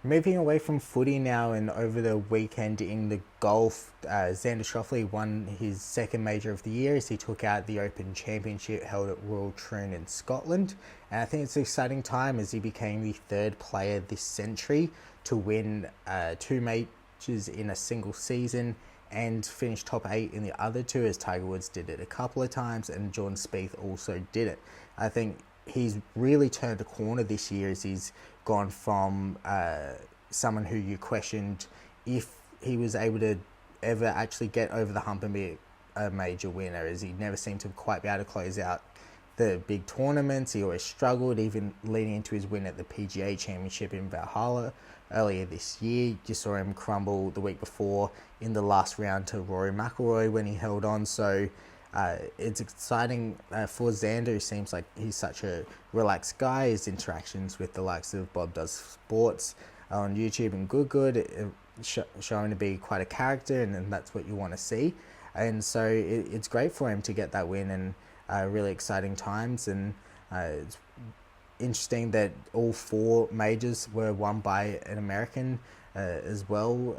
Moving away from footy now, and over the weekend in the golf, Xander Schauffele won his second major of the year as he took out the Open Championship held at Royal Troon in Scotland. And I think it's an exciting time as he became the third player this century to win two majors in a single season and finish top 8 in the other two, as Tiger Woods did it a couple of times and Jordan Spieth also did it. I think he's really turned a corner this year as he's gone from someone who you questioned if he was able to ever actually get over the hump and be a major winner, as he never seemed to quite be able to close out the big tournaments. He always struggled, even leading into his win at the PGA Championship in Valhalla earlier this year. You saw him crumble the week before in the last round to Rory when he held on. So it's exciting for Xander, who seems like he's such a relaxed guy. His interactions with the likes of Bob Does Sports on YouTube and Good, showing to be quite a character, and that's what you want to see. And so it's great for him to get that win, and really exciting times. And it's interesting that all 4 majors were won by an American as well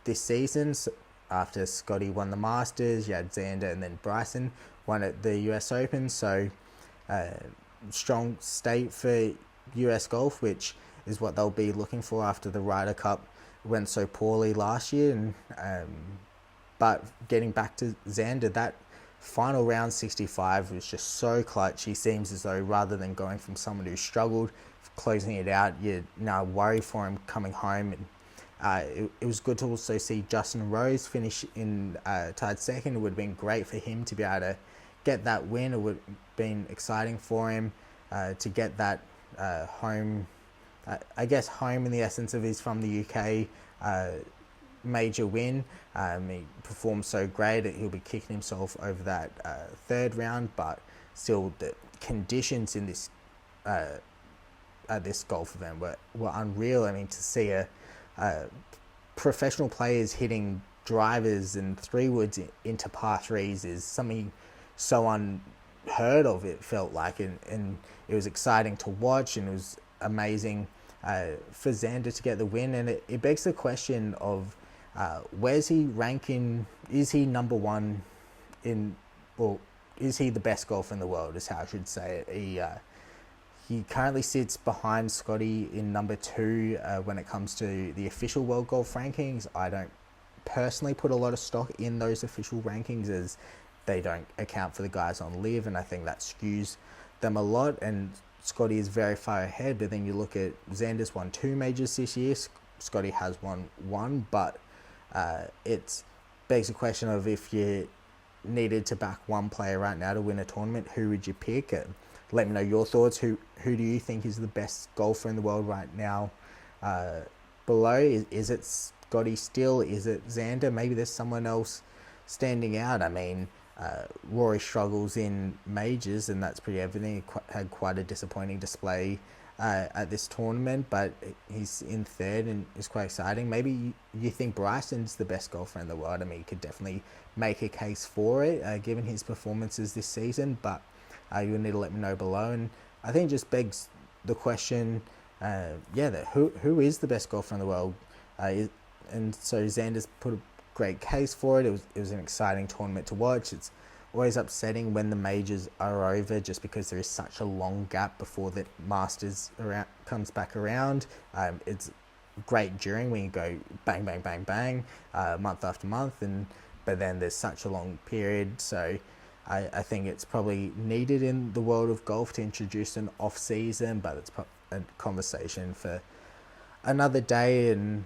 this season. So after Scotty won the Masters, you had Xander and then Bryson won at the US Open. So strong state for US golf, which is what they'll be looking for after the Ryder Cup went so poorly last year. And but getting back to Xander, that final round 65 was just so clutch. He seems as though rather than going from someone who struggled, closing it out, you now worry for him coming home. And it was good to also see Justin Rose finish in tied second. It would have been great for him to be able to get that win. It would have been exciting for him to get that home, I guess home in the essence of he's from the UK, major win. He performed so great that he'll be kicking himself over that third round, but still the conditions in this at this golf event were unreal. I mean, to see professional players hitting drivers and 3-woods into par 3s is something so unheard of, it felt like, and it was exciting to watch, and it was amazing for Xander to get the win. And it begs the question of where's he ranking? Is he number one is he the best golfer in the world, is how I should say it. He currently sits behind Scotty in number 2 when it comes to the official world golf rankings. I don't personally put a lot of stock in those official rankings, as they don't account for the guys on LIV, and I think that skews them a lot. And Scotty is very far ahead, but then you look at Xander's won 2 majors this year. Scotty has won 1, but it begs the question of, if you needed to back one player right now to win a tournament, who would you pick? Let me know your thoughts. Who do you think is the best golfer in the world right now? Below, is it Scotty still? Is it Xander? Maybe there's someone else standing out. I mean, Rory struggles in majors, and that's pretty evident. He had quite a disappointing display at this tournament, but he's in third and is quite exciting. Maybe you think Bryson's the best golfer in the world. I mean, you could definitely make a case for it given his performances this season, but you'll need to let me know below. And I think it just begs the question, who is the best golfer in the world? And so Xander's put a great case for it. It was an exciting tournament to watch. It's always upsetting when the majors are over, just because there is such a long gap before the Masters comes back around. It's great during, when you go bang, bang, bang, bang, month after month, but then there's such a long period. So I think it's probably needed in the world of golf to introduce an off-season, but it's a conversation for another day. And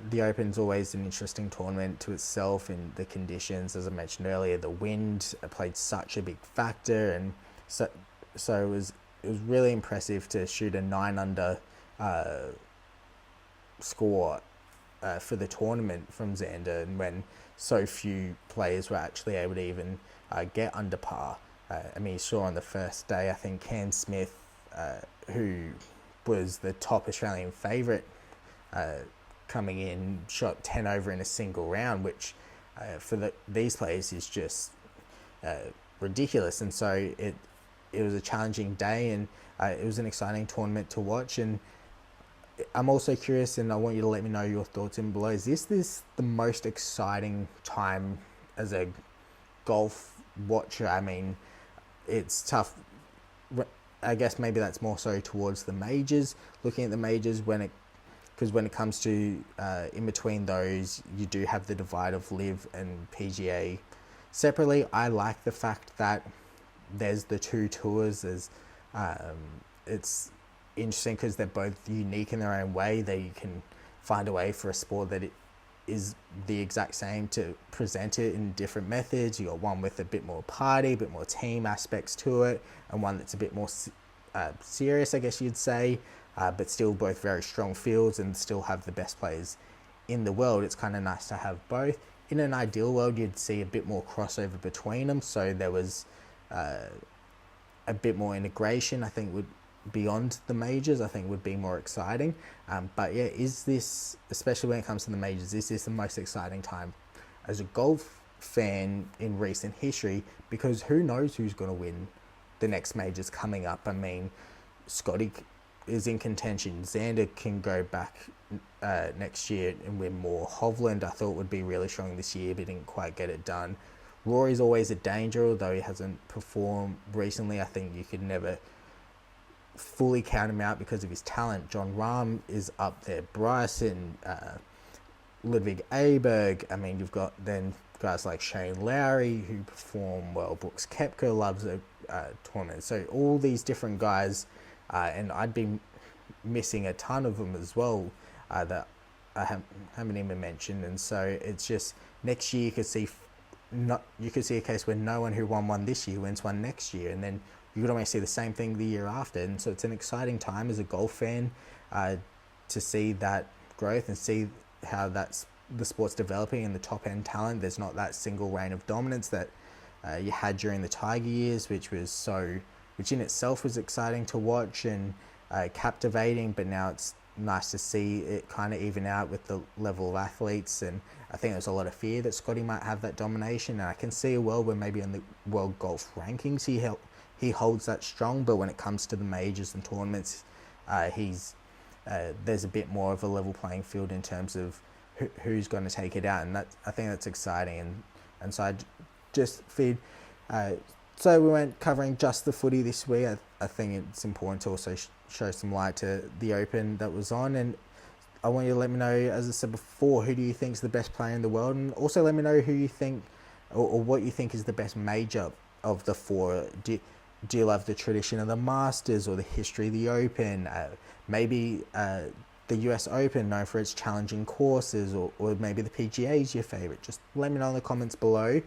the Open's always an interesting tournament to itself, in the conditions. As I mentioned earlier, the wind played such a big factor, and so it was really impressive to shoot a 9 under score for the tournament from Xander, and when so few players were actually able to even get under par. I mean, you saw on the first day, I think Cam Smith, who was the top Australian favourite coming in, shot 10 over in a single round, which for these players is just ridiculous. And so it was a challenging day, and it was an exciting tournament to watch. And I'm also curious, and I want you to let me know your thoughts in below. Is this the most exciting time as a golf watcher? I mean, it's tough. I guess maybe that's more so towards the majors. Looking at the majors, because when it comes to in between those, you do have the divide of Live and PGA separately. I like the fact that there's the two tours. It's interesting because they're both unique in their own way. They can find a way for a sport that it is the exact same to present it in different methods. You got one with a bit more party, a bit more team aspects to it, and one that's a bit more serious, I guess you'd say, but still both very strong fields and still have the best players in the world. It's kind of nice to have both. In an ideal world, you'd see a bit more crossover between them, so there was a bit more integration. I think would beyond the majors, I think would be more exciting. But yeah, is this, especially when it comes to the majors, is this the most exciting time as a golf fan in recent history? Because who knows who's going to win the next majors coming up. I mean, Scotty is in contention. Xander can go back next year and win more. Hovland, I thought, would be really strong this year, but didn't quite get it done. Rory's always a danger, although he hasn't performed recently. I think you could never fully count him out because of his talent. John Rahm is up there. Bryson, Ludwig Aberg. I mean, you've got then guys like Shane Lowry who perform well. Brooks Koepka loves a tournament. So all these different guys, and I'd be missing a ton of them as well that I haven't even mentioned. And so it's just next year you could see a case where no one who won one this year wins one next year, and then you could almost see the same thing the year after. And so it's an exciting time as a golf fan to see that growth and see how the sport's developing and the top end talent. There's not that single reign of dominance that you had during the Tiger years, which in itself was exciting to watch and captivating, but now it's nice to see it kind of even out with the level of athletes. And I think there's a lot of fear that Scotty might have that domination, and I can see a world where maybe in the world golf rankings he holds that strong, but when it comes to the majors and tournaments, there's a bit more of a level playing field in terms of who's going to take it out, and I think that's exciting. And so I just feed. So we weren't covering just the footy this week. I think it's important to also show some light to the Open that was on, and I want you to let me know, as I said before, who do you think is the best player in the world, and also let me know who you think or what you think is the best major of the four. Do you love the tradition of the Masters or the history of the Open? Maybe the US Open, known for its challenging courses, or maybe the PGA is your favourite. Just let me know in the comments below.